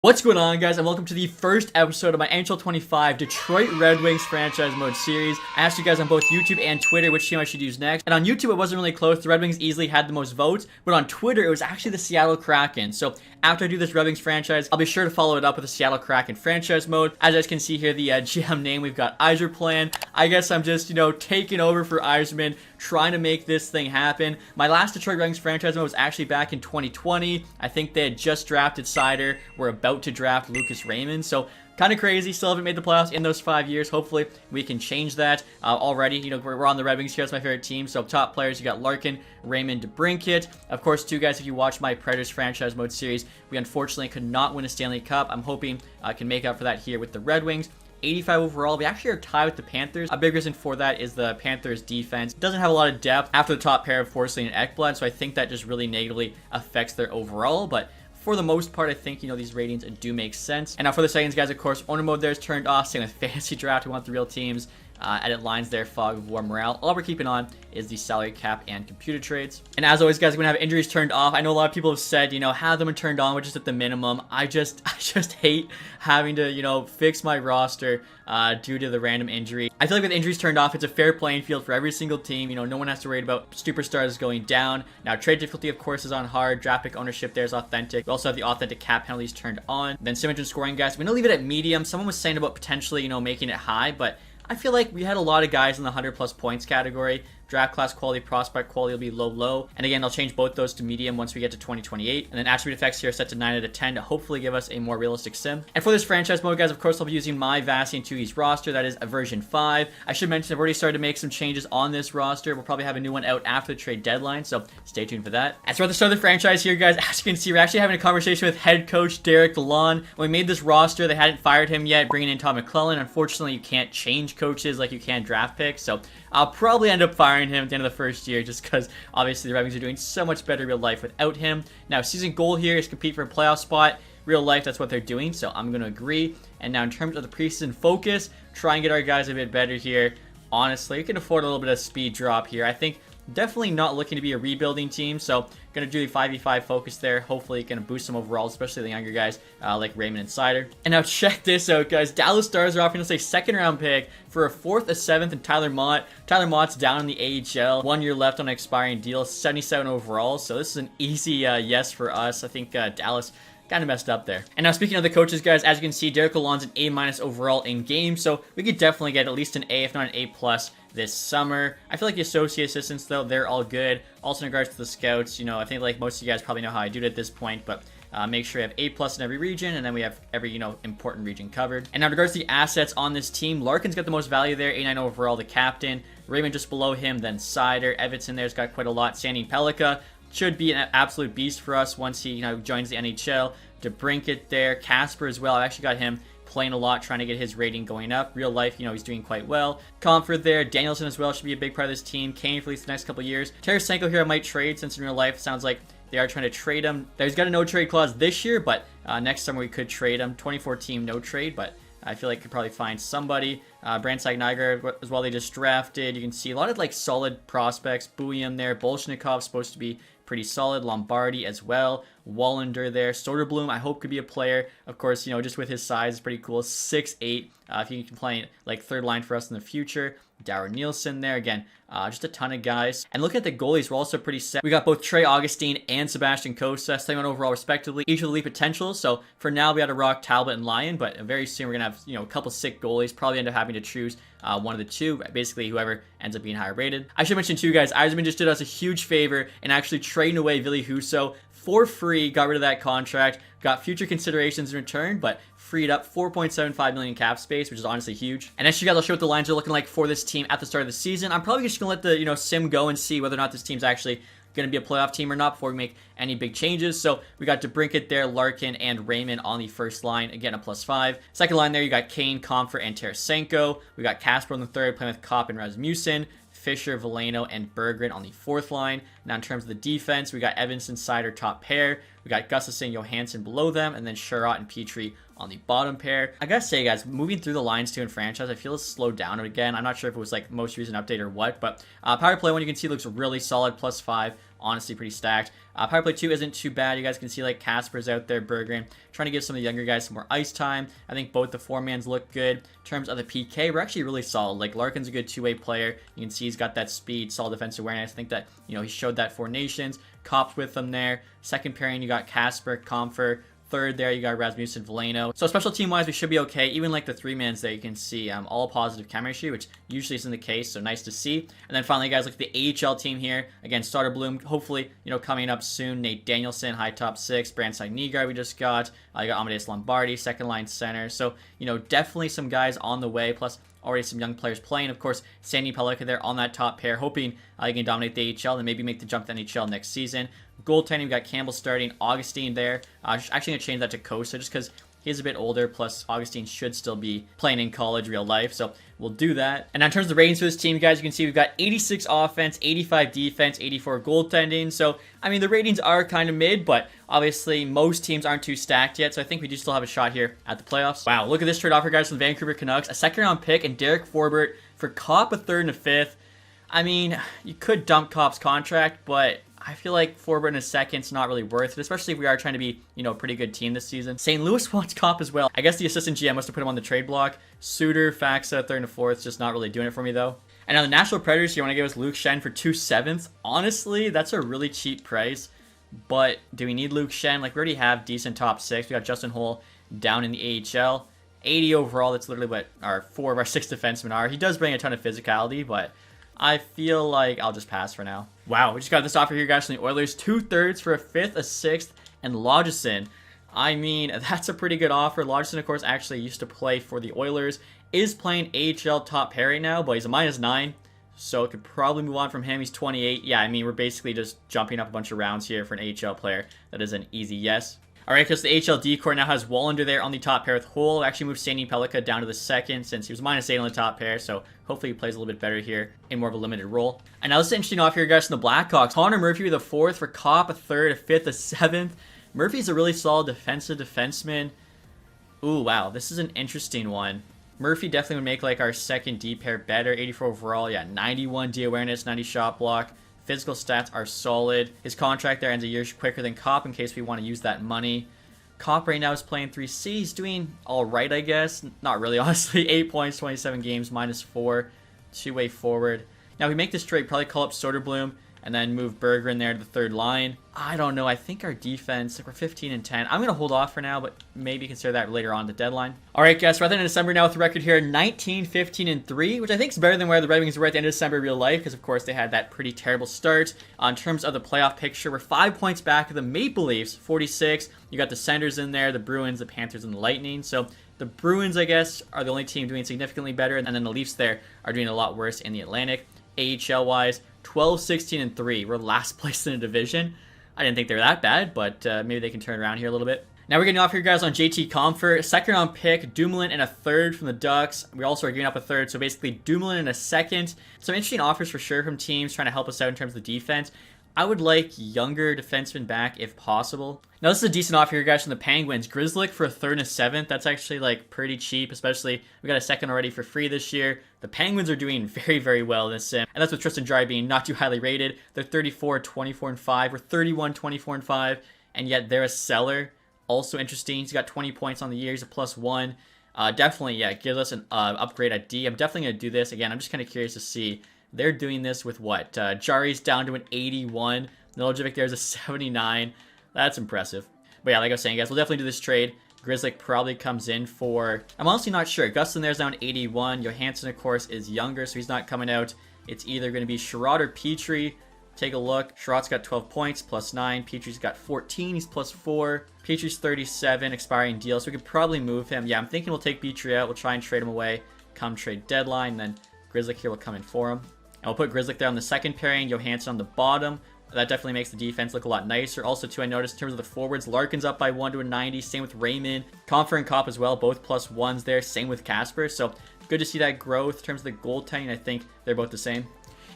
What's going on, guys, and welcome to the first episode of my NHL 25 Detroit Red Wings franchise mode series. I asked you guys on both YouTube and Twitter which team I should use next, and on YouTube it wasn't really close. The Red Wings easily had the most votes, but on Twitter it was actually the Seattle Kraken. So after I do this Red Wings franchise, I'll be sure to follow it up with the Seattle Kraken franchise mode. As you guys can see here, the GM name, we've got Yzerplan. I guess I'm just, taking over for Yzerman, trying to make this thing happen. My last Detroit Red Wings franchise mode was actually back in 2020. I think they had just drafted Seider. We're about to draft Lucas Raymond, so kind of crazy. Still haven't made the playoffs in those 5 years. Hopefully we can change that already. We're on the Red Wings here. That's my favorite team. So top players, you got Larkin, Raymond, DeBrincat. Of course, too, guys, if you watch my Predators franchise mode series, we unfortunately could not win a Stanley Cup. I'm hoping I can make up for that here with the Red Wings. 85 overall. We actually are tied with the Panthers. A big reason for that is the Panthers defense doesn't have a lot of depth after the top pair of Forsling and Ekblad, so I think that just really negatively affects their overall, but for the most part, I think, these ratings do make sense. And now for the seconds, guys, of course, owner mode there is turned off. Same with fantasy draft. We want the real teams. Edit lines there, fog of war morale. All we're keeping on is the salary cap and computer trades. And as always, guys, we're gonna have injuries turned off. I know a lot of people have said, have them turned on, which is at the minimum. I just hate having to, fix my roster due to the random injury. I feel like with injuries turned off, it's a fair playing field for every single team. No one has to worry about superstars going down. Now, trade difficulty, of course, is on hard. Draft pick ownership there is authentic. We also have the authentic cap penalties turned on. Then Simmons and scoring, guys. We're gonna leave it at medium. Someone was saying about potentially, making it high, but I feel like we had a lot of guys in the 100+ points category. Draft class quality, prospect quality will be low. And again, I'll change both those to medium once we get to 2028. And then attribute effects here are set to 9 out of 10 to hopefully give us a more realistic sim. And for this franchise mode, guys, of course, I'll be using my Vasi and Tugi's roster. That is a version 5. I should mention I've already started to make some changes on this roster. We'll probably have a new one out after the trade deadline, so stay tuned for that. As for at the start of the franchise here, guys, as you can see, we're actually having a conversation with head coach Derek Lalonde. When we made this roster, they hadn't fired him yet, bringing in Todd McClellan. Unfortunately, you can't change coaches like you can draft picks, so I'll probably end up firing him at the end of the first year just because obviously the Red Wings are doing so much better in real life without him. Now, season goal here is compete for a playoff spot. Real life, that's what they're doing, so I'm going to agree. And now in terms of the preseason focus, try and get our guys a bit better here. Honestly, you can afford a little bit of speed drop here. I think definitely not looking to be a rebuilding team, so going to do the 5v5 focus there. Hopefully going to boost some overall, especially the younger guys like Raymond and Seider. And now check this out, guys. Dallas Stars are offering us a second-round pick for a 4th, a 7th, and Tyler Mott. Tyler Mott's down in the AHL. 1 year left on an expiring deal, 77 overall, so this is an easy yes for us. I think Dallas kind of messed up there. And now speaking of the coaches, guys, as you can see, Derek Lalonde's an A- overall in game, so we could definitely get at least an A, if not an A+ this summer. I feel like the associate assistants, though, they're all good. Also in regards to the scouts, I think like most of you guys probably know how I do it at this point, but make sure you have A+ in every region, and then we have every, important region covered. And now in regards to the assets on this team, Larkin's got the most value there, A9 overall, the captain. Raymond just below him, then Seider. Everton there's got quite a lot. Sandin Pellikka should be an absolute beast for us once he, joins the NHL. DeBrincat there. Casper as well. I've actually got him playing a lot, trying to get his rating going up. Real life, he's doing quite well. Comfort there. Danielson as well should be a big part of this team. Kane for at least the next couple of years. Tarasenko here I might trade, since in real life it sounds like they are trying to trade him. He's got a no trade clause this year, but next summer we could trade him. 24 team no trade, but I feel like could probably find somebody. Brand Niger as well, they just drafted. You can see a lot of solid prospects. Bouillon there. Bolshnikov's supposed to be pretty solid. Lombardi as well. Wallander there. Soderblom, I hope, could be a player. Of course, just with his size, it's pretty cool. 6'8". If he can play third line for us in the future. Darren Nielsen there. Again, just a ton of guys. And look at the goalies. We're also pretty set. We got both Trey Augustine and Sebastian Cossa, second overall respectively, each with elite potential. So for now, we had to rock Talbot and Lyon, but very soon we're going to have, a couple sick goalies. Probably end up having to choose one of the two, basically whoever ends up being higher rated. I should mention too, guys, Yzerman just did us a huge favor in actually trading away Ville Husso for free. Got rid of that contract, got future considerations in return, but freed up $4.75 million cap space, which is honestly huge. And as you guys, I'll show what the lines are looking like for this team at the start of the season. I'm probably just gonna let the sim go and see whether or not this team's actually going to be a playoff team or not before we make any big changes. So we got DeBrincat there, Larkin, and Raymond on the first line. Again, a +5. Second line there, you got Kane, Comfort, and Tarasenko. We got Casper on the third, playing with Kopp and Rasmussen. Fisher, Veleno, and Berggren on the fourth line. Now, in terms of the defense, we got Evansson, Seider, top pair. We got Gustafsson, Johansson below them, and then Sherratt and Petrie on the bottom pair. I gotta say, guys, moving through the lines too in franchise, I feel it's slowed down again. I'm not sure if it was like most recent update or what, but power play one you can see looks really solid, +5 honestly pretty stacked. Power play 2 isn't too bad. You guys can see like Casper's out there, Berggren, trying to give some of the younger guys some more ice time. I think both the four-mans look good. In terms of the PK, we're actually really solid. Like Larkin's a good two-way player. You can see he's got that speed, solid defensive awareness. I think that, you know, he showed that for Nations. Cops with them there. Second pairing, you got Casper, Comfer. Third there, you got Rasmussen, Veleno. So special team-wise, we should be okay. Even like the three-mans there, you can see all positive chemistry, which usually isn't the case, so nice to see. And then finally, guys, look at the AHL team here. Again, Starter Bloom, hopefully, you know, coming up soon. Nate Danielson, high top 6. Brandside Nygaard we just got. You got Amadeus Lombardi, second-line center. So, you know, definitely some guys on the way, plus already some young players playing. Of course, Sandy Pellica there on that top pair, hoping he can dominate the AHL and maybe make the jump to the NHL next season. Goaltending, we got Campbell starting, Augustine there. Actually going to change that to Costa just because he's a bit older, plus Augustine should still be playing in college real life, so we'll do that. And in terms of the ratings for this team, guys, you can see we've got 86 offense, 85 defense, 84 goaltending. So, I mean, the ratings are kind of mid, but obviously most teams aren't too stacked yet, so I think we do still have a shot here at the playoffs. Wow, look at this trade offer, guys, from the Vancouver Canucks. A second-round pick and Derek Forbort for Kopp, a third and a fifth. I mean, you could dump Kopp's contract, but I feel like Forbort in a second's not really worth it, especially if we are trying to be, you know, a pretty good team this season. St. Louis wants Kopp as well. I guess the assistant GM must have put him on the trade block. Suter, Faxa, third and a fourth, just not really doing it for me though. And now the Nashville Predators here want to give us Luke Schenn for 2/7. Honestly, that's a really cheap price. But do we need Luke Schenn? Like, we already have decent top 6. We got Justin Holl down in the AHL. 80 overall, that's literally what our 4 of our 6 defensemen are. He does bring a ton of physicality, but I feel like I'll just pass for now. Wow, we just got this offer here, guys, from the Oilers. 2/3 for a 5th, a 6th, and Lodgeson. I mean, that's a pretty good offer. Lodgeson, of course, actually used to play for the Oilers. Is playing AHL top pair right now, but he's a -9. So it could probably move on from him. He's 28. Yeah, I mean, we're basically just jumping up a bunch of rounds here for an AHL player. That is an easy yes. All right, because the AHL D-Corps now has Wallander there on the top pair with Hull. Actually moved Sandy Pellica down to the second since he was -8 on the top pair, so hopefully he plays a little bit better here in more of a limited role. And now this is interesting off here, guys, from the Blackhawks. Connor Murphy with a 4th for Kopp, a 3rd, a 5th, a 7th. Murphy's a really solid defensive defenseman. Ooh, wow, this is an interesting one. Murphy definitely would make like our second D pair better. 84 overall, yeah, 91 D awareness, 90 shot block. Physical stats are solid. His contract there ends a year quicker than Kopp in case we want to use that money. Kopp right now is playing 3C. He's doing all right, I guess. Not really, honestly. 8 points, 27 games, -4. Two-way forward. Now, we make this trade, probably call up Soderblom and then move Berggren there to the third line. I don't know. I think our defense, like we're 15 and 10. I'm going to hold off for now, but maybe consider that later on the deadline. All right, guys, rather than December now with the record here, 19, 15, and 3, which I think is better than where the Red Wings were at the end of December in real life, because, of course, they had that pretty terrible start. In terms of the playoff picture, we're 5 points back of the Maple Leafs, 46. You got the Senators in there, the Bruins, the Panthers, and the Lightning. So the Bruins, I guess, are the only team doing significantly better, and then the Leafs there are doing a lot worse in the Atlantic. AHL-wise, 12, 16, and 3. We're last place in the division. I didn't think they were that bad, but maybe they can turn around here a little bit. Now we're getting off here, guys, on JT Compher. Second round pick, Dumoulin, and a 3rd from the Ducks. We also are giving up a 3rd, so basically Dumoulin and a 2nd. Some interesting offers for sure from teams trying to help us out in terms of the defense. I would like younger defensemen back if possible. Now this is a decent offer here, guys, from the Penguins. Grzelcyk for a 3rd and a 7th. That's actually like pretty cheap, especially we got a 2nd already for free this year. The Penguins are doing very, very well in this sim. And that's with Tristan Dry being not too highly rated. They're 34, 24, and 5. We're 31, 24, and 5. And yet they're a seller. Also interesting. He's got 20 points on the year. He's a +1. Definitely, yeah, gives us an upgrade at D. I'm definitely going to do this. Again, I'm just kind of curious to see. They're doing this with what? Jari's down to an 81. Milojevic there's a 79. That's impressive. But yeah, like I was saying, guys, we'll definitely do this trade. Grzelcyk probably comes in for... I'm honestly not sure. Gustin there's down 81. Johansson, of course, is younger, so he's not coming out. It's either going to be Sherrod or Petrie. Take a look. Sherrod's got 12 points, +9. Petrie's got 14. He's +4. Petrie's 37, expiring deal, so we could probably move him. Yeah, I'm thinking we'll take Petrie out. We'll try and trade him away come trade deadline. And then Grzelcyk here will come in for him. And we'll put Grzelcyk there on the second pairing, Johansson on the bottom. That definitely makes the defense look a lot nicer. Also, too, I noticed in terms of the forwards, Larkin's up by 1 to a 90. Same with Raymond. Compher and Kopp as well, both +1s there. Same with Casper. So good to see that growth. In terms of the goaltending, I think they're both the same.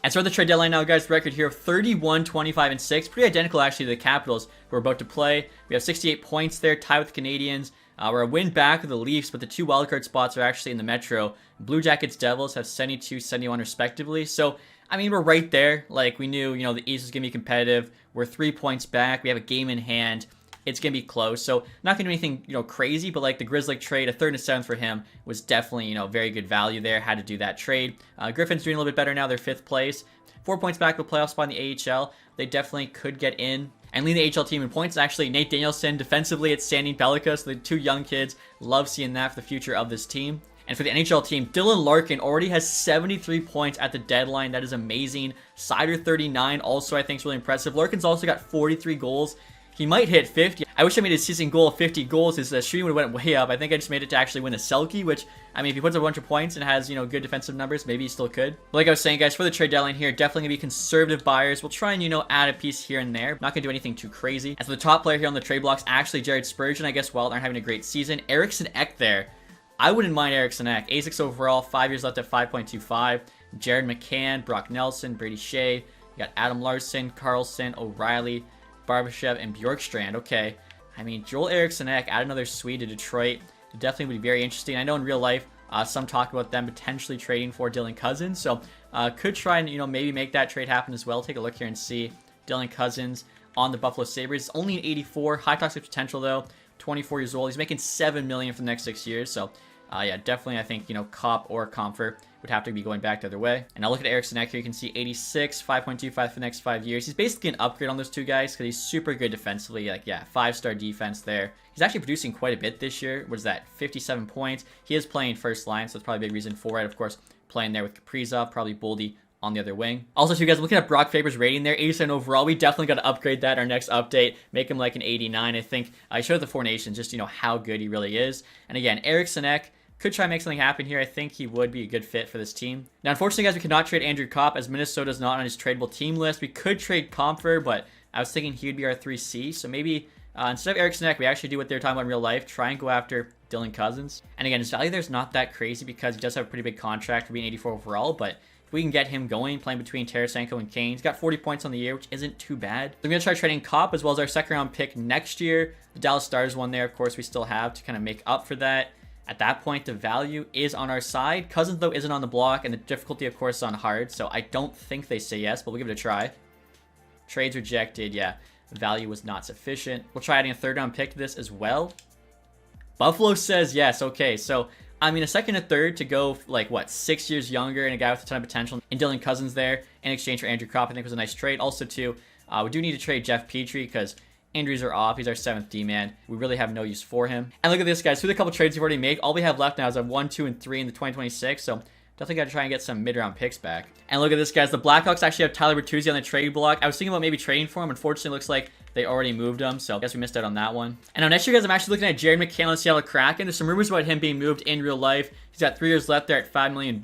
And so the trade deadline now, guys, the record here of 31, 25, and 6. Pretty identical, actually, to the Capitals who are about to play. We have 68 points there, tied with the Canadians. We're a win back of the Leafs, but the 2 wildcard spots are actually in the Metro. Blue Jackets, Devils have 72, 71 respectively. So I mean, we're right there. Like, we knew, the East was going to be competitive. We're 3 points back. We have a game in hand. It's going to be close. So, not going to do anything, crazy, but like the Grizzly trade, a 3rd and a 7th for him was definitely, very good value there. Had to do that trade. Griffin's doing a little bit better now. They're 5th place. 4 points back to the playoff spot in the AHL. They definitely could get in. And lead the AHL team in points. Actually, Nate Danielson defensively at Standing Pelika. So the 2 young kids. Love seeing that for the future of this team. And for the NHL team, Dylan Larkin already has 73 points at the deadline. That is amazing. Sider 39 also I think is really impressive. Larkin's also got 43 goals. He might hit 50. I wish I made his season goal of 50 goals. His shooting would have went way up. I think I just made it to actually win a Selke, which, I mean, if he puts up a bunch of points and has, good defensive numbers, maybe he still could. But like I was saying, guys, for the trade deadline here, definitely going to be conservative buyers. We'll try and, add a piece here and there. Not going to do anything too crazy. And so the top player here on the trade blocks, actually Jared Spurgeon. I guess Wild aren't having a great season. Eriksson Ek there. I wouldn't mind Eriksson Ek. 86 overall, 5 years left at 5.25. Jared McCann, Brock Nelson, Brady Shea. You got Adam Larson, Carlson, O'Reilly, Barbashev, and Bjorkstrand. Okay. I mean, Joel Eriksson Ek, add another Swede to Detroit. Definitely would be very interesting. I know in real life, some talk about them potentially trading for Dylan Cousins. So, could try and, maybe make that trade happen as well. Take a look here and see Dylan Cousins on the Buffalo Sabres. It's only an 84. High toxic potential, though. 24 years old. He's making $7 million for the next 6 years. So, yeah, definitely, I think, Cop or Comfer would have to be going back the other way. And now look at Eriksson Ek here. You can see 86, 5.25 for the next 5 years. He's basically an upgrade on those two guys because he's super good defensively. Like, yeah, 5-star defense there. He's actually producing quite a bit this year. What is that? 57 points. He is playing first line, so that's probably a big reason for it. Of course, playing there with Kaprizov, probably Boldy on the other wing. Also, too, guys, I'm looking at Brock Faber's rating there, 87 overall. We definitely got to upgrade that our next update, make him like an 89. I think I showed the Four Nations just, how good he really is. And again, Eriksson Ek could try and make something happen here. I think he would be a good fit for this team. Now, unfortunately, guys, we cannot trade Andrew Kopp as Minnesota's not on his tradable team list. We could trade Comfer, but I was thinking he would be our 3C. So maybe instead of Eriksson Ek, we actually do what they're talking about in real life, try and go after Dylan Cousins. And again, his value there's not that crazy because he does have a pretty big contract for being 84 overall, but if we can get him going, playing between Tarasenko and Kane, he's got 40 points on the year, which isn't too bad. So I'm going to try trading Kopp as well as our 2nd round pick next year. The Dallas Stars one there, of course, we still have to kind of make up for that. At that point, the value is on our side. Cousins, though, isn't on the block, and the difficulty, of course, is on hard, so I don't think they say yes, but we'll give it a try. Trades rejected, yeah. The value was not sufficient. We'll try adding a 3rd round pick to this as well. Buffalo says yes. Okay, so, I mean, a 2nd and 3rd to go, like, what, 6 years younger and a guy with a ton of potential. And Dylan Cousins there in exchange for Andrew Kopp, I think was a nice trade. Also, too, we do need to trade Jeff Petrie because injuries are off. He's our 7th D-man. We really have no use for him. And look at this, guys. Through the couple trades we've already made, all we have left now is a 1, 2, and 3 in the 2026. So definitely got to try and get some mid-round picks back. And look at this, guys. The Blackhawks actually have Tyler Bertuzzi on the trade block. I was thinking about maybe trading for him. Unfortunately, it looks like they already moved him. So I guess we missed out on that one. And now next year, guys, I'm actually looking at Jared McCann on Seattle Kraken. There's some rumors about him being moved in real life. He's got 3 years left there at $5 million.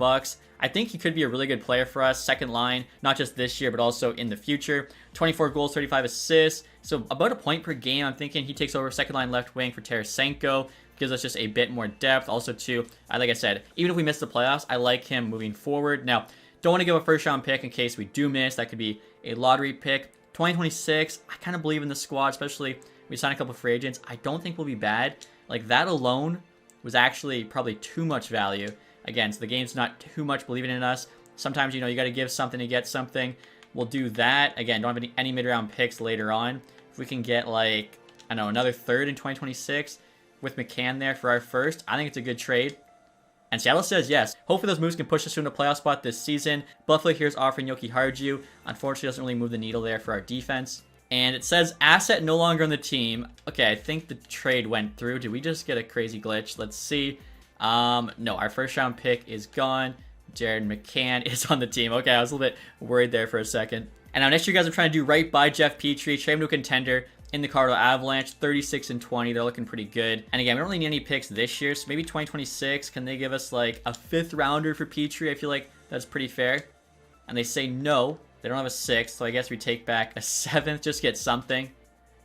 I think he could be a really good player for us. 2nd line, not just this year, but also in the future. 24 goals, 35 assists. So about a point per game. I'm thinking he takes over 2nd line left wing for Tarasenko. Gives us just a bit more depth. Also, too, like I said, even if we miss the playoffs, I like him moving forward. Now, don't want to give a 1st round pick in case we do miss. That could be a lottery pick. 2026, I kind of believe in the squad, especially we sign a couple free agents. I don't think we'll be bad. Like, that alone was actually probably too much value. Again, so the game's not too much believing in us. Sometimes, you got to give something to get something. We'll do that. Again, don't have any mid-round picks later on. If we can get, like, I don't know, another 3rd in 2026 with McCann there for our 1st, I think it's a good trade. And Seattle says yes. Hopefully those moves can push us to a playoff spot this season. Buffalo here is offering Yoki Harju. Unfortunately, doesn't really move the needle there for our defense. And it says asset no longer on the team. Okay, I think the trade went through. Did we just get a crazy glitch? Let's see. No, our 1st round pick is gone. Jared McCann is on the team. Okay, I was a little bit worried there for a second. And now next year, guys, I'm trying to do right by Jeff Petrie, trade him to a contender in the Colorado Avalanche, 36 and 20. They're looking pretty good. And again, we don't really need any picks this year, so maybe 2026. Can they give us like a 5th rounder for Petrie? I feel like that's pretty fair. And they say no. They don't have a 6th, so I guess we take back a 7th, just get something.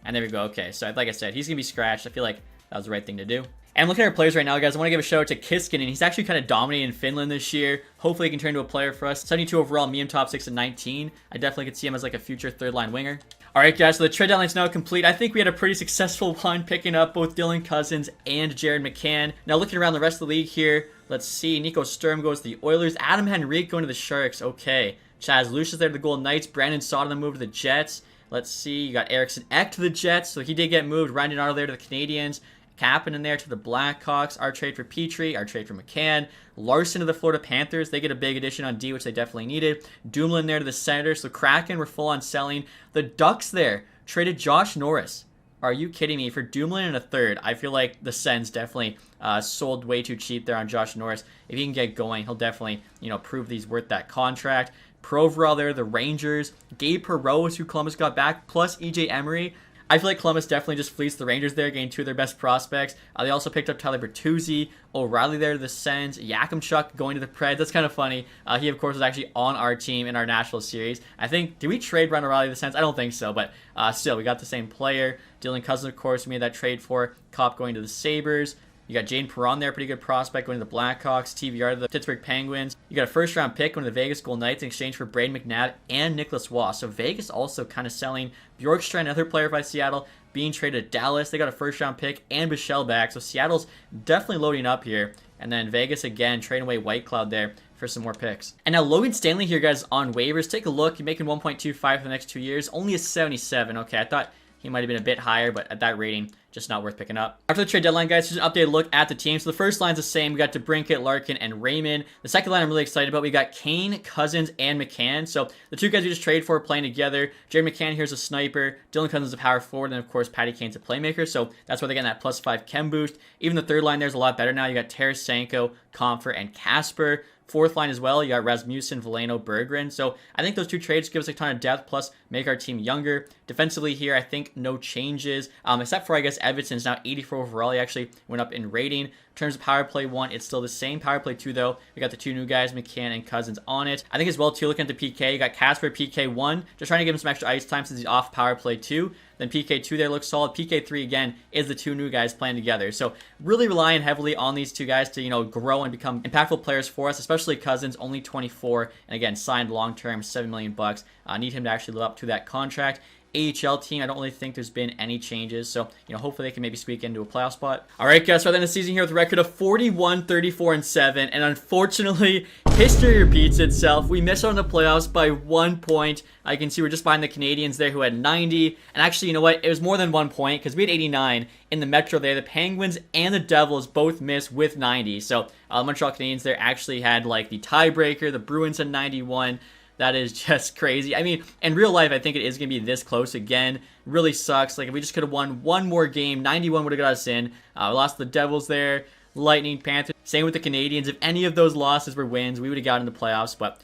And there we go. Okay, so like I said, he's going to be scratched. I feel like that was the right thing to do. And looking at our players right now, guys, I want to give a shout out to Kiskinen. He's actually kind of dominating in Finland this year. Hopefully he can turn into a player for us. 72 overall, medium top 6 and 19. I definitely could see him as like a future 3rd line winger. Alright, guys, so the trade deadline is now complete. I think we had a pretty successful one picking up both Dylan Cousins and Jared McCann. Now looking around the rest of the league here, let's see. Nico Sturm goes to the Oilers. Adam Henrique going to the Sharks. Okay. Chaz Lucius there to the Golden Knights. Brandon Saad move to the Jets. Let's see. You got Eriksson Ek to the Jets. So he did get moved. Ryan Donato there to the Canadians. Kapanen in there to the Blackhawks. Our trade for Petrie. Our trade for McCann. Larson to the Florida Panthers. They get a big addition on D, which they definitely needed. Dumoulin there to the Senators. So Kraken were full on selling. The Ducks there traded Josh Norris. Are you kidding me? For Dumoulin and a third, I feel like the Sens definitely sold way too cheap there on Josh Norris. If he can get going, he'll definitely, prove that he's worth that contract. Provorov there, the Rangers. Gabe Perreault is who Columbus got back, plus EJ Emery. I feel like Columbus definitely just fleeced the Rangers there, getting 2 of their best prospects. They also picked up Tyler Bertuzzi, O'Reilly there to the Sens, Yakimchuk going to the Preds. That's kind of funny. He, of course, was actually on our team in our National Series. I think, did we trade Ryan O'Reilly to the Sens? I don't think so, but still, we got the same player. Dylan Cousins, of course, we made that trade for. Kopp going to the Sabres. You got Jaden Perron there, pretty good prospect, going to the Blackhawks. TVR to the Pittsburgh Penguins. You got a first-round pick going to the Vegas Golden Knights in exchange for Braden McNabb and Nicholas Waugh. So Vegas also kind of selling Bjorkstrand, another player by Seattle, being traded to Dallas. They got a first-round pick and Bichelle back. So Seattle's definitely loading up here. And then Vegas, again, trading away Whitecloud there for some more picks. And now Logan Stanley here, guys, on waivers. Take a look. You're making 1.25 for the next 2 years. Only a 77. Okay, I thought he might have been a bit higher, but at that rating, just not worth picking up. After the trade deadline, guys, here's an updated look at the team. So the first line's the same. We got DeBrincat, Larkin, and Raymond. The second line I'm really excited about. We got Kane, Cousins, and McCann. So the 2 guys we just traded for playing together. Jared McCann here's a sniper. Dylan Cousins is a power forward. And, of course, Patty Kane's a playmaker. So that's why they're getting that +5 chem boost. Even the third line there's a lot better now. You got Tarasenko, Comfort, and Casper. Fourth line as well, you got Rasmussen, Veleno, Berggren. So I think those 2 trades give us a ton of depth, plus make our team younger. Defensively here, I think no changes, except for, I guess, Edvinson's now 84 overall. He actually went up in rating. In terms of power play 1, it's still the same. Power play 2, though, we got the 2 new guys, McCann and Cousins, on it. I think as well, too, looking at the PK, you got Casper, PK 1, just trying to give him some extra ice time since he's off power play 2. Then PK 2 there looks solid. PK 3, again, is the 2 new guys playing together. So really relying heavily on these 2 guys to, grow and become impactful players for us, especially Cousins, only 24, and again, signed long-term, $7 million. Need him to actually live up to that contract. AHL team, I don't really think there's been any changes. So, hopefully they can maybe squeak into a playoff spot. All right, guys, so at the end of the season here with a record of 41, 34, and 7. And unfortunately, history repeats itself. We missed out on the playoffs by 1 point. I can see we're just behind the Canadians there who had 90. And actually, you know what? It was more than 1 point because we had 89 in the Metro there. The Penguins and the Devils both missed with 90. So, the Montreal Canadiens there actually had like the tiebreaker. The Bruins had 91. That is just crazy. I mean, in real life, I think it is going to be this close again. Really sucks. Like, if we just could have won 1 more game, 91 would have got us in. We lost the Devils there, Lightning, Panthers. Same with the Canadians. If any of those losses were wins, we would have gotten in the playoffs. But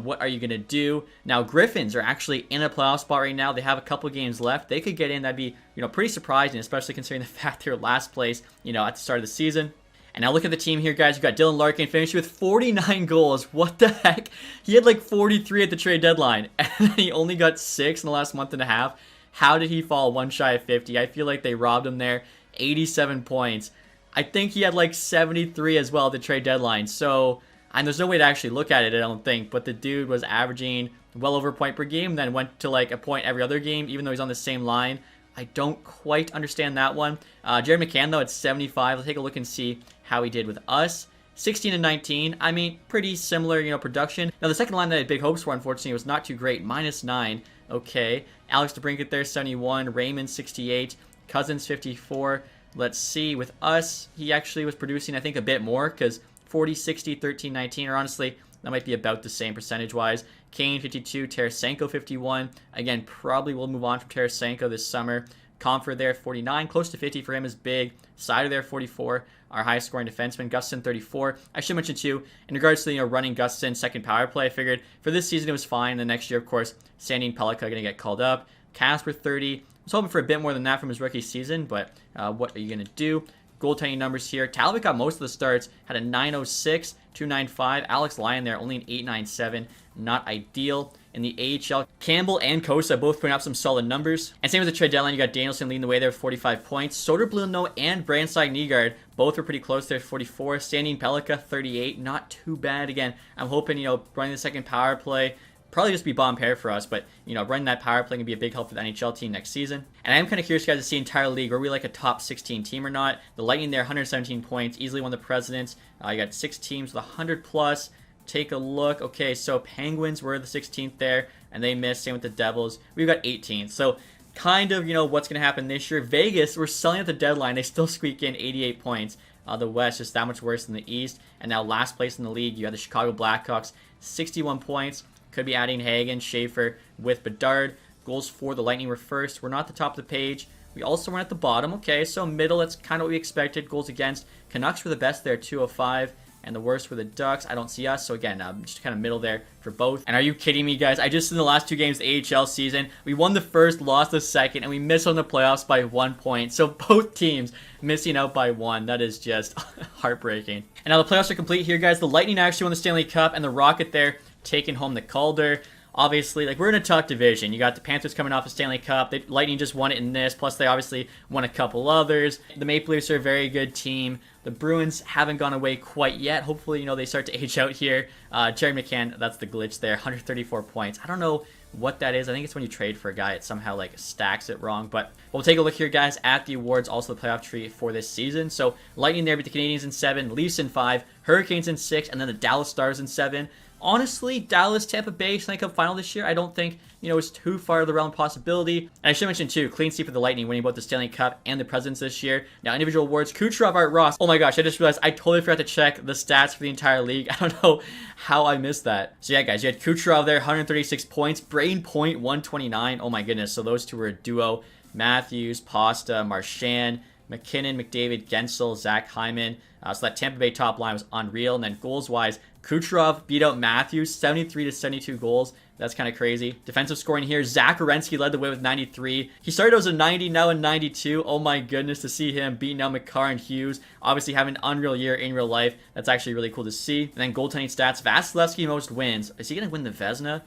what are you going to do? Now, Griffins are actually in a playoff spot right now. They have a couple games left. They could get in. That'd be, pretty surprising, especially considering the fact they're last place, at the start of the season. And now look at the team here, guys. You've got Dylan Larkin finishing with 49 goals. What the heck? He had like 43 at the trade deadline, and he only got 6 in the last month and a half. How did he fall 1 shy of 50? I feel like they robbed him there. 87 points. I think he had like 73 as well at the trade deadline. So, and there's no way to actually look at it, I don't think. But the dude was averaging well over a point per game, then went to like a point every other game, even though he's on the same line. I don't quite understand that one. Jared McCann, though, at 75. Let's take a look and see how he did with us. 16 and 19. I mean, pretty similar, production. Now, the second line that I had big hopes for, unfortunately, was not too great. -9. Okay. Alex DeBrincat there, 71. Raymond, 68. Cousins, 54. Let's see. With us, he actually was producing, I think, a bit more because 40, 60, 13, 19, or honestly, that might be about the same percentage-wise. Kane, 52. Tarasenko, 51. Again, probably will move on from Tarasenko this summer. Comfort there, 49. Close to 50 for him is big. Sider there, 44. Our highest scoring defenseman, Gustin, 34. I should mention, too, in regards to, running Gustin second power play, I figured for this season it was fine. The next year, of course, Sandy and Pellica are going to get called up. Casper, 30. I was hoping for a bit more than that from his rookie season, but what are you going to do? Goaltending numbers here. Talbot got most of the starts, had a 906, 295. Alex Lyon there, only an 897. Not ideal. In the AHL, Campbell and Kosa both putting up some solid numbers. And same with the trade deadline, you got Danielson leading the way there with 45 points. Soderblom and Brandside Nygaard both were pretty close there, 44. Standing Pellica, 38. Not too bad. Again, I'm hoping, running the second power play, probably just be bottom pair for us, but, running that power play can be a big help for the NHL team next season. And I am kind of curious, guys, to see entire league. Are we like a top 16 team or not? The Lightning there, 117 points, easily won the Presidents. You got 6 teams with 100 plus. take a look. Okay, so Penguins were the 16th there, and they missed. Same with the Devils. We've got 18th. So kind of, what's going to happen this year. Vegas, we're selling at the deadline. They still squeak in 88 points. The West just that much worse than the East. And now last place in the league, you have the Chicago Blackhawks, 61 points. Could be adding Hagen, Schaefer with Bedard. Goals for the Lightning were first. We're not at the top of the page. We also weren't at the bottom. Okay, so middle, that's kind of what we expected. Goals against. Canucks were the best there, 205. And the worst were the Ducks. I don't see us. So again, just kind of middle there for both. And are you kidding me, guys? I just in the last 2 games of the AHL season, we won the first, lost the second, and we missed on the playoffs by 1 point. So both teams missing out by 1. That is just heartbreaking. And now the playoffs are complete here, guys. The Lightning actually won the Stanley Cup, and the Rocket there taking home the Calder. Obviously, we're in a tough division. You got the Panthers coming off the Stanley Cup. The Lightning just won it in this. Plus, they obviously won a couple others. The Maple Leafs are a very good team. The Bruins haven't gone away quite yet. Hopefully, they start to age out here. Jerry McCann, that's the glitch there. 134 points. I don't know what that is. I think it's when you trade for a guy, it somehow stacks it wrong. But we'll take a look here, guys, at the awards, also the playoff tree for this season. So Lightning there beat the Canadiens in 7, Leafs in 5, Hurricanes in 6, and then the Dallas Stars in 7. Honestly, Dallas, Tampa Bay Stanley Cup final this year, I don't think, is too far of the realm of possibility. And I should mention, too, clean sweep for the Lightning, winning both the Stanley Cup and the Presidents this year. Now, individual awards, Kucherov, Art Ross. Oh my gosh, I just realized I totally forgot to check the stats for the entire league. I don't know how I missed that. So yeah, guys, you had Kucherov there, 136 points. Brain Point, 129. Oh my goodness, so those two were a duo. Matthews, Pasta, Marchand, McKinnon, McDavid, Gensel, Zach Hyman. So that Tampa Bay top line was unreal. And then goals-wise, Kucherov beat out Matthews, 73 to 72 goals. That's kind of crazy. Defensive scoring here, Zach Werenski led the way with 93. He started as a 90, now a 92. Oh my goodness, to see him beating out McCarr and Hughes. Obviously having an unreal year in real life. That's actually really cool to see. And then goaltending stats, Vasilevsky most wins. Is he going to win the Vezina?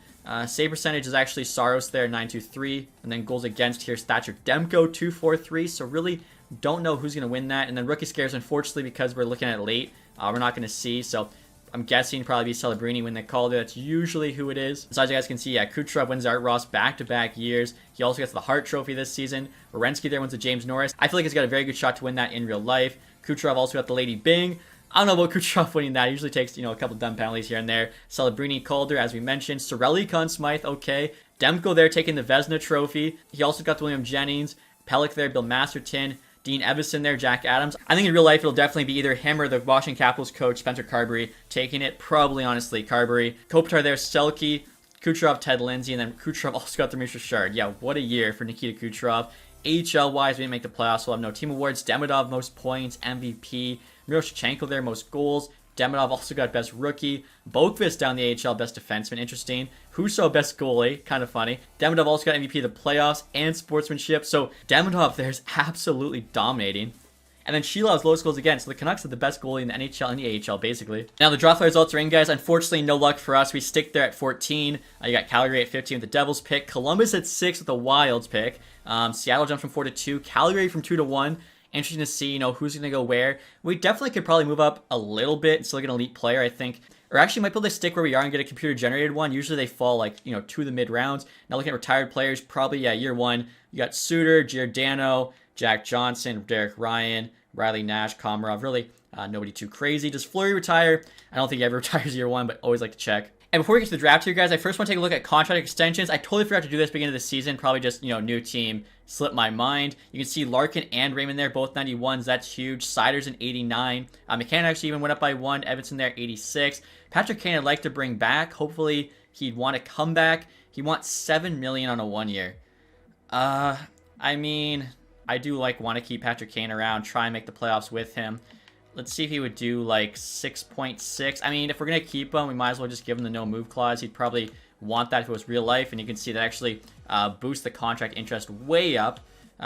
Save percentage is actually Saros there, 923. And then goals against here, Thatcher Demko, 243. So really don't know who's going to win that. And then rookie scares, unfortunately, because we're looking at it late, we're not going to see. So I'm guessing probably be Celebrini when they called it. That's usually who it is. So as you guys can see, yeah, Kucherov wins Art Ross back-to-back years. He also gets the Hart Trophy this season. Werenski there wins the James Norris. I feel like he's got a very good shot to win that in real life. Kucherov also got the Lady Byng. I don't know about Kucherov winning that. He usually takes, a couple dumb penalties here and there. Celebrini, Calder, as we mentioned. Sorelli, Conn Smythe, okay. Demko there taking the Vezina Trophy. He also got the William Jennings. Pellick there, Bill Masterton. Dean Evison there, Jack Adams. I think in real life it'll definitely be either him or the Washington Capitals coach, Spencer Carberry, taking it. Probably, honestly, Carberry. Kopitar there, Selke, Kucherov, Ted Lindsay, and then Kucherov also got the Maurice Richard. Yeah, what a year for Nikita Kucherov. AHL-wise, we didn't make the playoffs. We'll have no team awards. Demidov, most points, MVP. Miroshchenko there, most goals. Demidov also got best rookie. Boqvist down the AHL, best defenseman. Interesting. Husso, best goalie. Kind of funny. Demidov also got MVP of the playoffs and sportsmanship. So Demidov there's absolutely dominating. And then Shilov's lowest goals again. So the Canucks are the best goalie in the NHL and the AHL, basically. Now, the draft results are in, guys. Unfortunately, no luck for us. We stick there at 14. You got Calgary at 15 with the Devils pick. Columbus at 6 with the Wilds pick. Seattle jumps from 4 to 2. Calgary from 2 to 1. Interesting to see, who's going to go where. We definitely could probably move up a little bit and still get an elite player, I think. Or actually might be able to stick where we are and get a computer-generated one. Usually they fall, to the mid-rounds. Now looking at retired players, probably, year 1. You got Suter, Giordano, Jack Johnson, Derek Ryan, Riley Nash, Komarov. Really, nobody too crazy. Does Fleury retire? I don't think he ever retires year 1, but always like to check. And before we get to the draft here, guys, I first want to take a look at contract extensions. I totally forgot to do this beginning of the season. Probably just, new team slipped my mind. You can see Larkin and Raymond there, both 91s. That's huge. Siders in 89. McCann actually even went up by 1. Evanson there, 86. Patrick Kane I'd like to bring back. Hopefully he'd want to come back. He wants $7 million on a 1 year. I mean, I do want to keep Patrick Kane around, try and make the playoffs with him. Let's see if he would do 6.6. I mean, if we're going to keep him, we might as well just give him the no move clause. He'd probably want that if it was real life. And you can see that actually boosts the contract interest way up.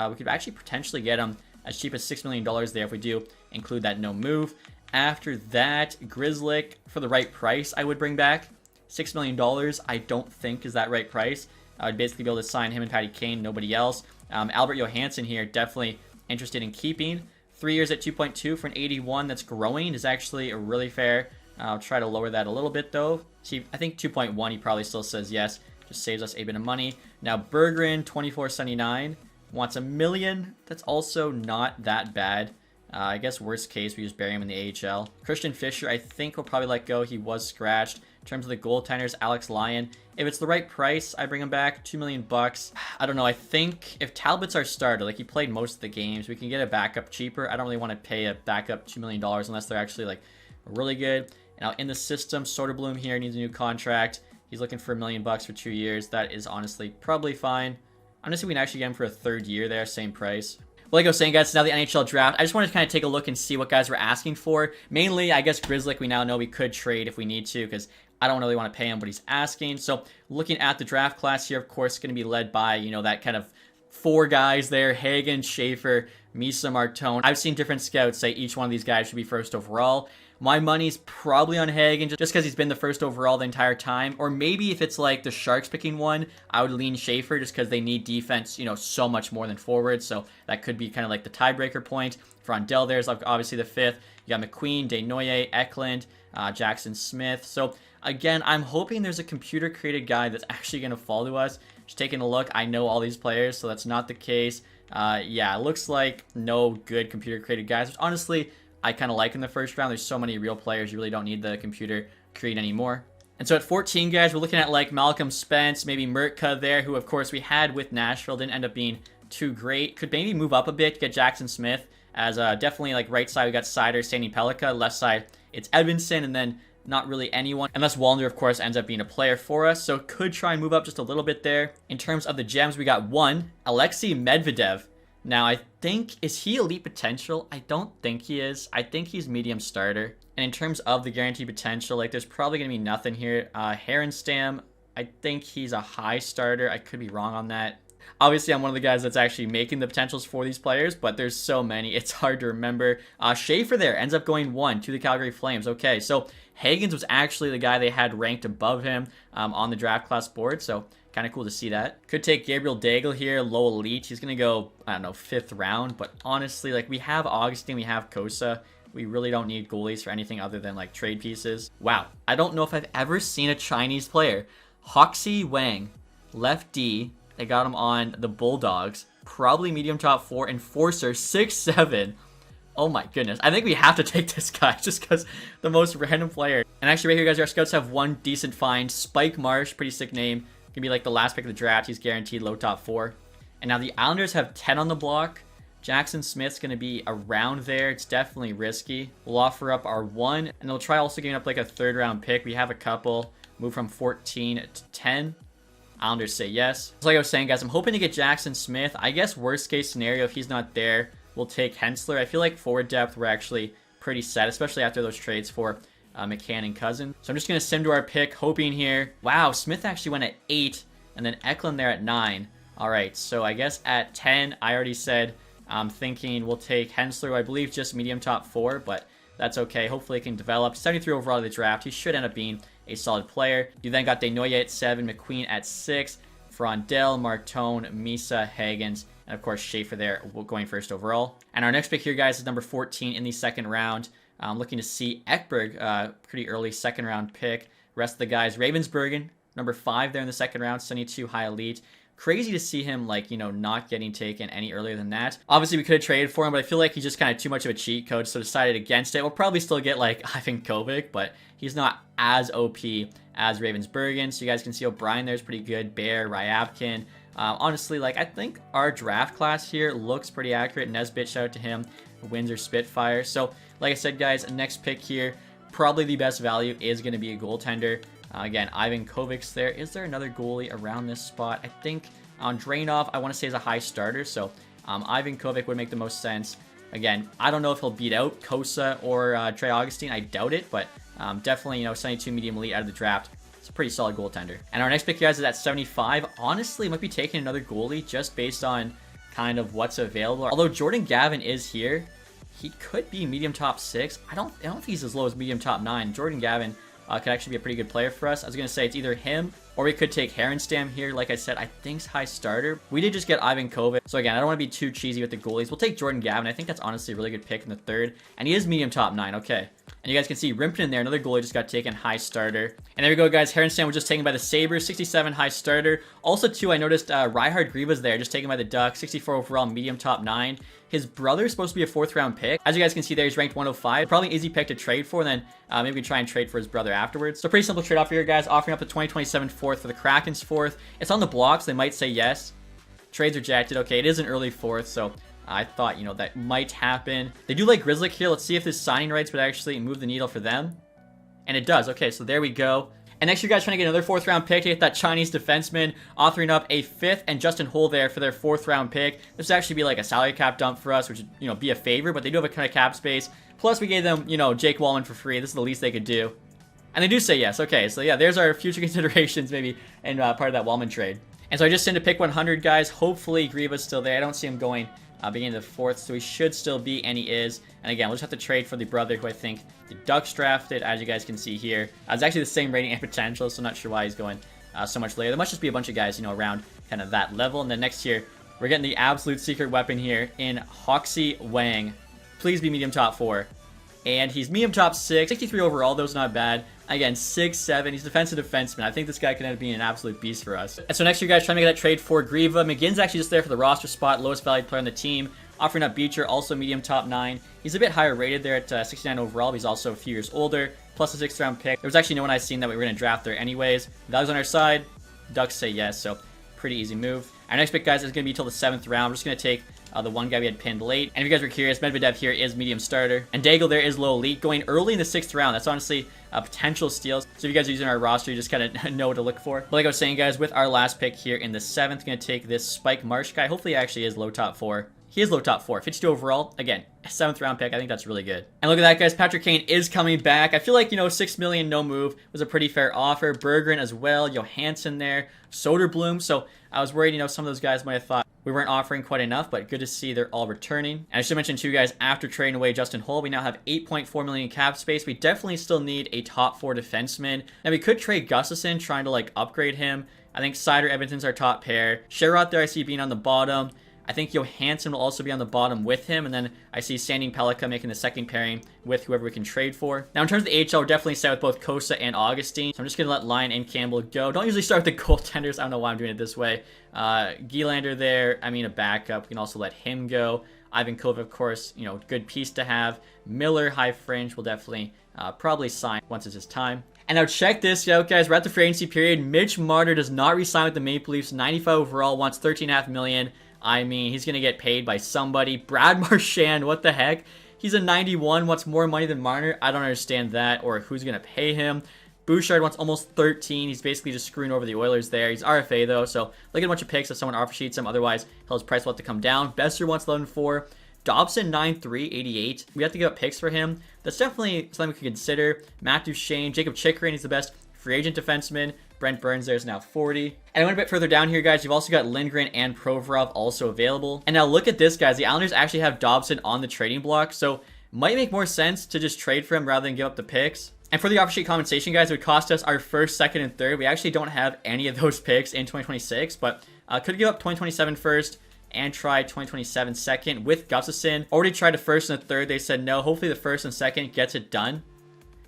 We could actually potentially get him as cheap as $6 million there if we do include that no move. After that, Grzelcyk, for the right price, I would bring back. $6 million, I don't think is that right price. I would basically be able to sign him and Patty Kane, nobody else. Albert Johansson here, definitely interested in keeping. 3 years at 2.2 for an 81 that's growing is actually a really fair. I'll try to lower that a little bit, though. See, I think 2.1, he probably still says yes. Just saves us a bit of money. Now, Berggren, 24.79, wants $1 million. That's also not that bad. I guess worst case, we just bury him in the AHL. Christian Fischer, I think we'll probably let go. He was scratched. In terms of the goaltenders, Alex Lyon. If it's the right price, I bring him back. $2 million bucks. I don't know. I think if Talbot's our starter, like he played most of the games, we can get a backup cheaper. I don't really want to pay a backup $2 million unless they're actually like really good. Now in the system, Soderblom here needs a new contract. He's looking for $1 million bucks for 2 years. That is honestly probably fine. I'm gonna see if we can actually get him for a 3rd year there, same price. Well, like I was saying, guys, it's now the NHL draft. I just wanted to kind of take a look and see what guys were asking for. Mainly, I guess Grizzlick, we now know we could trade if we need to, because I don't really want to pay him what he's asking. So looking at the draft class here, of course, going to be led by, you know, that kind of 4 guys there: Hagen, Schaefer, Misa, Martone. I've seen different scouts say each one of these guys should be 1st overall. My money's probably on Hagen just because he's been the 1st overall the entire time. Or maybe if it's like the Sharks picking one, I would lean Schaefer just because they need defense, you know, so much more than forward. So that could be kind of like the tiebreaker point. Frondell there's obviously the 5th. You got McQueen, Desnoyers, Eklund, Jackson Smith. So again, I'm hoping there's a computer-created guy that's actually going to fall to us. Just taking a look, I know all these players, so that's not the case. Yeah, it looks like no good computer-created guys, which honestly, I kind of like in the 1st round. There's so many real players, you really don't need the computer create anymore. And so at 14, guys, we're looking at like Malcolm Spence, maybe Murtka there, who of course we had with Nashville, didn't end up being too great. Could maybe move up a bit, get Jackson Smith as definitely like right side we got Sider, Sandy Pellica, left side it's Edvinsson, and then not really anyone, unless Wallner, of course, ends up being a player for us. So could try and move up just a little bit there. In terms of the gems, we got 1, Alexei Medvedev. Now, I think, is he elite potential? I don't think he is. I think he's medium starter. And in terms of the guaranteed potential, like there's probably going to be nothing here. Herenstam, I think he's a high starter. I could be wrong on that. Obviously, I'm one of the guys that's actually making the potentials for these players, but there's so many, it's hard to remember. Schaefer there ends up going 1 to the Calgary Flames. Okay, so Hagens was actually the guy they had ranked above him on the draft class board, so kind of cool to see that. Could take Gabriel Daigle here, low elite. He's going to go, I don't know, 5th round, but honestly, like we have Augustine, we have Kosa. We really don't need goalies for anything other than like trade pieces. Wow, I don't know if I've ever seen a Chinese player. Hoxie Wang, left D. They got him on the Bulldogs. Probably medium top 4. Enforcer, 6'7". Oh my goodness. I think we have to take this guy just because the most random player. And actually right here, guys, our scouts have 1 decent find. Spike Marsh, pretty sick name. Gonna be like the last pick of the draft. He's guaranteed low top 4. And now the Islanders have 10 on the block. Jackson Smith's gonna be around there. It's definitely risky. We'll offer up our 1, and they'll try also giving up like a 3rd round pick. We have a couple. Move from 14 to 10. Islanders say yes. So like I was saying, guys, I'm hoping to get Jackson Smith. I guess worst case scenario, if he's not there, we'll take Hensler. I feel like forward depth, we're actually pretty set, especially after those trades for McCann and Cousin. So I'm just going to sim to our pick, hoping here. Wow, Smith actually went at 8, and then Eklund there at 9. All right, so I guess at 10, I already said I'm thinking we'll take Hensler, who I believe just medium top 4, but that's okay. Hopefully it can develop. 73 overall of the draft. He should end up being a solid player. You then got Desnoyers at 7, McQueen at 6, Frondell, Martone, Misa, Hagens, and of course Schaefer there going 1st overall. And our next pick here, guys, is number 14 in the 2nd round. I'm looking to see Ekberg, pretty early 2nd round pick. Rest of the guys, Ravensburgen, number 5 there in the 2nd round, 72 high elite. Crazy to see him, like, you know, not getting taken any earlier than that. Obviously, we could have traded for him, but I feel like he's just kind of too much of a cheat code, so decided against it. We'll probably still get, like, Ivan Kovic, but he's not as OP as Ravensburgen. So you guys can see O'Brien there's pretty good. Bear, Ryabkin. Honestly, like, I think our draft class here looks pretty accurate. Nesbitt, shout out to him. Windsor Spitfire. So, like I said, guys, next pick here, probably the best value is going to be a goaltender. Again, Ivan Kovic's there. Is there another goalie around this spot? I think on Drainov, I want to say is a high starter. So Ivan Kovic would make the most sense. Again, I don't know if he'll beat out Kosa or Trey Augustine. I doubt it, but definitely, you know, 72 medium elite out of the draft. It's a pretty solid goaltender. And our next pick, guys, is at 75. Honestly, might be taking another goalie just based on kind of what's available. Although Jordan Gavin is here, he could be medium top 6. I don't think he's as low as medium top 9. Jordan Gavin could actually be a pretty good player for us. I was going to say it's either him or we could take Herenstam here. Like I said, I think's high starter. We did just get Ivan Kovic. So again, I don't want to be too cheesy with the goalies. We'll take Jordan Gavin. I think that's honestly a really good pick in the 3rd. And he is medium top 9. Okay. And you guys can see Rimpton there, another goalie just got taken, high starter. And there we go, guys. Herenstam was just taken by the Sabres, 67 high starter. Also, too, I noticed Reinhard Grievas there, just taken by the Ducks, 64 overall, medium top 9. His brother is supposed to be a 4th round pick. As you guys can see there, he's ranked 105. Probably an easy pick to trade for, and then maybe we can try and trade for his brother afterwards. So pretty simple trade offer here, guys. Offering up the 2027 4th for the Kraken's 4th. It's on the blocks. They might say yes. Trades rejected. Okay, it is an early 4th, so I thought, that might happen. They do like Grizzly here. Let's see if this signing rights would actually move the needle for them. And it does. Okay, so there we go. And next, you guys trying to get another 4th round pick to get that Chinese defenseman, offering up a 5th and Justin Hull there for their 4th round pick. This would actually be like a salary cap dump for us, which would, be a favor, but they do have a kind of cap space. Plus, we gave them, Jake Wallman for free. This is the least they could do. And they do say yes. Okay, so yeah, there's our future considerations maybe in part of that Wallman trade. And so I just sent a pick 100, guys. Hopefully, Grievas still there. I don't see him going beginning of the 4th, so he should still be, and he is. And again, we'll just have to trade for the brother who I think the Ducks drafted, as you guys can see here. It's actually the same rating and potential, so I'm not sure why he's going so much later. There must just be a bunch of guys, around kind of that level. And then next year, we're getting the absolute secret weapon here in Hoxie Wang. Please be medium top 4. And he's medium top 6, 63 overall, though, is not bad. Again, 6'7", he's defensive defenseman. I think this guy can end up being an absolute beast for us. And so next year, guys, trying to make that trade for Grieva. McGinn's actually just there for the roster spot, lowest valued player on the team. Offering up Beecher, also medium top 9. He's a bit higher rated there at 69 overall, but he's also a few years older, plus a 6th round pick. There was actually no one I seen that we were going to draft there anyways. Values on our side, Ducks say yes, so pretty easy move. Our next pick, guys, is going to be till the 7th round. We're just going to take the one guy we had pinned late. And if you guys were curious, Medvedev here is medium starter. And Daigle there is low elite, going early in the 6th round. That's honestly a potential steal. So if you guys are using our roster, you just kind of know what to look for. But like I was saying, guys, with our last pick here in the 7th, going to take this Spike Marsh guy. Hopefully he actually is low top 4. He is low top 4, 52 overall. Again, 7th round pick. I think that's really good. And look at that, guys. Patrick Kane is coming back. I feel like, $6 million no move was a pretty fair offer. Berggren as well. Johansson there. Soderblom. So I was worried, some of those guys might have thought we weren't offering quite enough, but good to see they're all returning. And I should mention too, guys, after trading away Justin Hull, we now have 8.4 million cap space. We definitely still need a top 4 defenseman. Now we could trade Gustafsson, trying to upgrade him. I think Sider Edmonton's our top pair. Sherrod there I see being on the bottom. I think Johansson will also be on the bottom with him. And then I see Standing Pelika making the second pairing with whoever we can trade for. Now, in terms of the AHL, we're definitely set with both Costa and Augustine. So I'm just going to let Lyon and Campbell go. Don't usually start with the goaltenders. I don't know why I'm doing it this way. Gielander there, a backup. We can also let him go. Ivan Kova, of course, good piece to have. Miller, high fringe, will definitely probably sign once it's his time. And now check this out, guys. We're at the free agency period. Mitch Marner does not re-sign with the Maple Leafs. 95 overall, wants $13.5 million. He's going to get paid by somebody. Brad Marchand, what the heck? He's a 91, wants more money than Marner. I don't understand that, or who's going to pay him. Bouchard wants almost 13. He's basically just screwing over the Oilers there. He's RFA, though, so look at a bunch of picks if someone offer sheets him. Otherwise, his price will have to come down. Besser wants 11.4. Dobson, 9'3", 88. We have to give up picks for him. That's definitely something we could consider. Matt Duchene, Jacob Chikrin, he's the best free agent defenseman. Brent Burns there is now 40. And I went a bit further down here, guys. You've also got Lindgren and Provorov also available. And now look at this, guys. The Islanders actually have Dobson on the trading block, so might make more sense to just trade for him rather than give up the picks. And for the offer sheet compensation, guys, it would cost us our 1st, 2nd, and 3rd. We actually don't have any of those picks in 2026, but could give up 2027 first and try 2027 second with Gustafsson. Already tried the 1st and the 3rd. They said no. Hopefully the 1st and 2nd gets it done.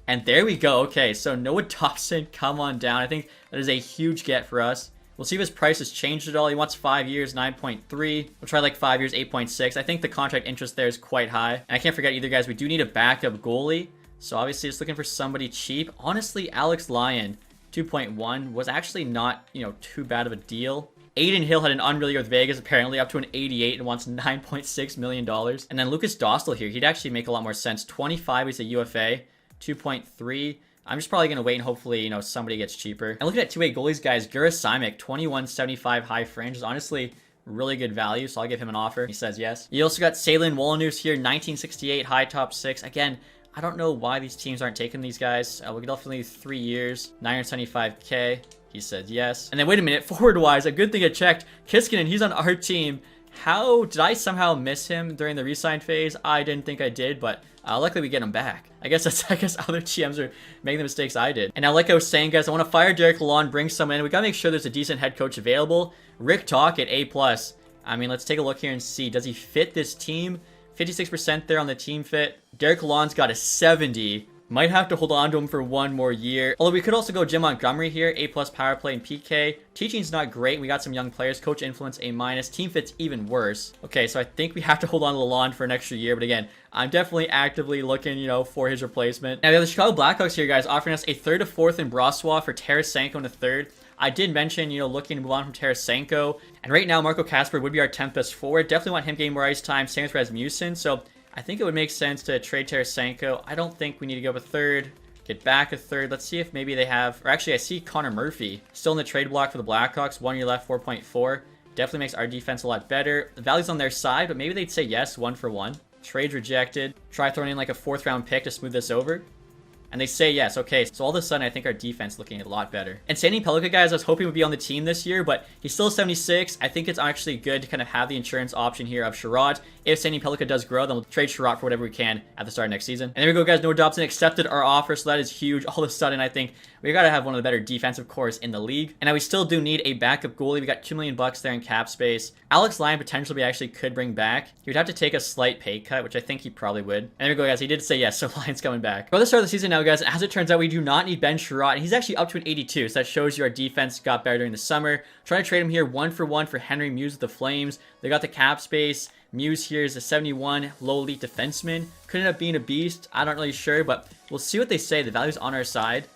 And there we go. Okay, so Noah Dobson, come on down. I think that is a huge get for us. We'll see if his price has changed at all. He wants 5 years, 9.3. We'll try 5 years, 8.6. I think the contract interest there is quite high. And I can't forget either, guys, we do need a backup goalie. So obviously just looking for somebody cheap. Honestly, Alex Lyon, 2.1, was actually not, too bad of a deal. Aiden Hill had an unreal year with Vegas, apparently up to an 88 and wants $9.6 million. And then Lucas Dostal here, he'd actually make a lot more sense. 25, he's a UFA. 2.3. I'm just probably going to wait and hopefully, somebody gets cheaper. And looking at two-way goalies, guys, Gura Simic, 21.75 high fringe is honestly really good value, so I'll give him an offer. He says yes. You also got Salen Wolanus here, 1968 high top 6. Again, I don't know why these teams aren't taking these guys. We'll definitely 3 years, 975K. He said yes. And then wait a minute, forward-wise, a good thing I checked. Kiskinen, he's on our team. How did I somehow miss him during the re-sign phase? I didn't think I did, but luckily we get him back. I guess other GMs are making the mistakes I did. And now, like I was saying, guys, I want to fire Derek Lalonde, bring someone in. We got to make sure there's a decent head coach available. Rick Talk at A+. Let's take a look here and see. Does he fit this team? 56% there on the team fit. Derek Lalonde's got a 70. Might have to hold on to him for one more year. Although we could also go Jim Montgomery here, A+ power play and PK. Teaching's not great. We got some young players. Coach influence A-. Team fit's even worse. Okay, so I think we have to hold on to Lalonde for an extra year. But again, I'm definitely actively looking, for his replacement. Now, we have the Chicago Blackhawks here, guys, offering us a 3rd to 4th in Brossois for Tarasenko in a 3rd. I did mention, looking to move on from Tarasenko. And right now, Marco Kasper would be our 10th best forward. Definitely want him getting more ice time. Same as Rasmussen. So I think it would make sense to trade Tarasenko. I don't think we need to go with a 3rd. Get back a 3rd. Let's see if maybe they have... Or actually, I see Connor Murphy still in the trade block for the Blackhawks. 1 year left, 4.4. Definitely makes our defense a lot better. The value's on their side, but maybe they'd say yes, 1 for 1. Trade rejected. Try throwing in like a 4th round pick to smooth this over. And they say yes. Okay, so all of a sudden, I think our defense is looking a lot better. And Stanley Pellica, guys, I was hoping would be on the team this year, but he's still 76. I think it's actually good to kind of have the insurance option here of Sherrod. If Stanley Pellica does grow, then we'll trade Sherrod for whatever we can at the start of next season. And there we go, guys. Noah Dobson accepted our offer, so that is huge. All of a sudden, I think we got to have one of the better defensive cores in the league. And now we still do need a backup goalie. We got $2 million there in cap space. Alex Lyon potentially we actually could bring back. He would have to take a slight pay cut, which I think he probably would. And there we go, guys. He did say yes, so Lyon's coming back. By the start of the season now, guys, as it turns out, we do not need Ben Sherrod, and he's actually up to an 82, so that shows you our defense got better during the summer. Trying to trade him here 1 for 1 for Henry Muse with the Flames. They got the cap space. Muse here is a 71 low elite defenseman. Could end up being a beast. I'm not really sure, but we'll see what they say. The value's on our side.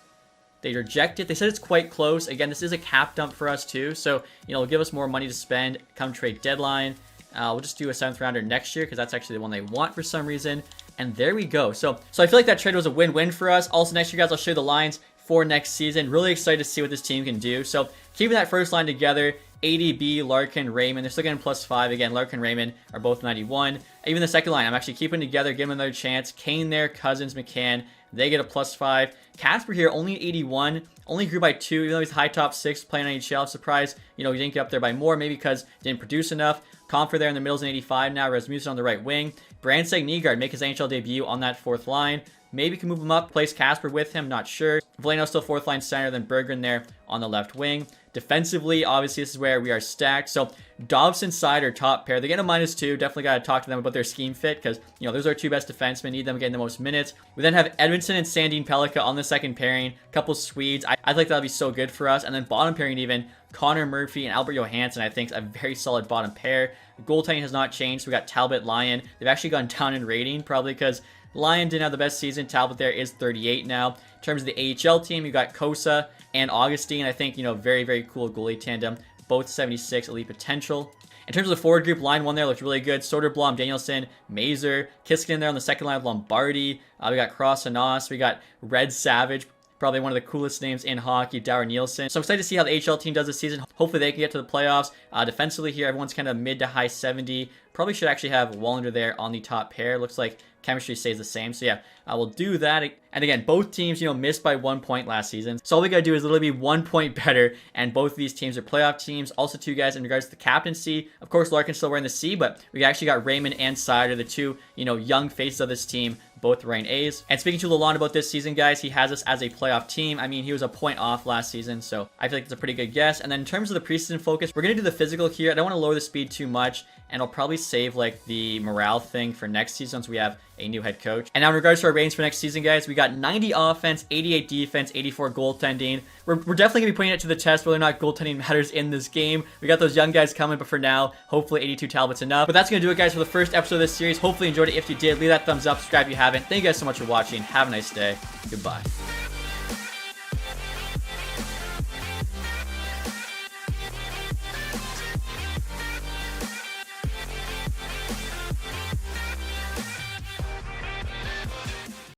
They reject it. They said it's quite close. Again, this is a cap dump for us too, so it'll give us more money to spend come trade deadline. We'll just do a 7th rounder next year because that's actually the one they want for some reason. And there we go. So I feel like that trade was a win-win for us. Also, next year, guys, I'll show you the lines for next season. Really excited to see what this team can do. So keeping that first line together, ADB, Larkin, Raymond. They're still getting +5. Again, Larkin, Raymond are both 91. Even the second line, I'm actually keeping together, giving them another chance. Kane there, Cousins, McCann. They get a +5. Casper here, only 81. Only grew by 2, even though he's high top 6 playing on NHL. Surprised, he didn't get up there by more, maybe because he didn't produce enough. Comfer there in the middle is an 85 now. Rasmussen on the right wing. Brandsteg Nygaard make his NHL debut on that 4th line. Maybe can move him up, place Casper with him, not sure. Veleno still 4th line center, then Berggren there on the left wing. Defensively, obviously, this is where we are stacked. So Dobson side or top pair. They get a -2. Definitely got to talk to them about their scheme fit because, those are our 2 best defensemen. Need them getting the most minutes. We then have Edmondson and Sandin Pellica on the second pairing. Couple Swedes. I think that'll be so good for us. And then bottom pairing even, Connor Murphy and Albert Johansson, I think, is a very solid bottom pair. Goaltending has not changed. We got Talbot, Lyon. They've actually gone down in rating, probably because Lyon didn't have the best season. Talbot there is 38 now. In terms of the AHL team, you got Kosa and Augustine. I think, very, very cool goalie tandem. Both 76 elite potential. In terms of the forward group, line 1 there looked really good. Soderblom, Danielson, Mazer, Kiskin there on the second line of Lombardi. We got Cross Hanas. We got Red Savage. Probably one of the coolest names in hockey, Dower Nielsen. So I'm excited to see how the AHL team does this season. Hopefully they can get to the playoffs. Defensively here, everyone's kind of mid to high 70. Probably should actually have Wallander there on the top pair. Looks like chemistry stays the same. So yeah, we'll do that. And again, both teams, missed by 1 point last season. So all we got to do is literally be 1 point better. And both of these teams are playoff teams. Also, too, guys, in regards to the captaincy, of course, Larkin's still wearing the C, but we actually got Raymond and Sider, the 2, young faces of this team, both wearing A's. And speaking to Lalonde about this season, guys, he has us as a playoff team. I mean, he was a point off last season, so I feel like it's a pretty good guess. And then in terms of the preseason focus, we're going to do the physical here. I don't want to lower the speed too much, and I'll probably save like the morale thing for next season once we have a new head coach. And now in regards to our ratings for next season, guys, we got 90 offense, 88 defense, 84 goaltending. We're definitely going to be putting it to the test whether or not goaltending matters in this game. We got those young guys coming, but for now, hopefully 82 Talbot's enough. But that's going to do it, guys, for the first episode of this series. Hopefully you enjoyed it. If you did, leave that thumbs up, subscribe if you haven't. Thank you guys so much for watching. Have a nice day. Goodbye.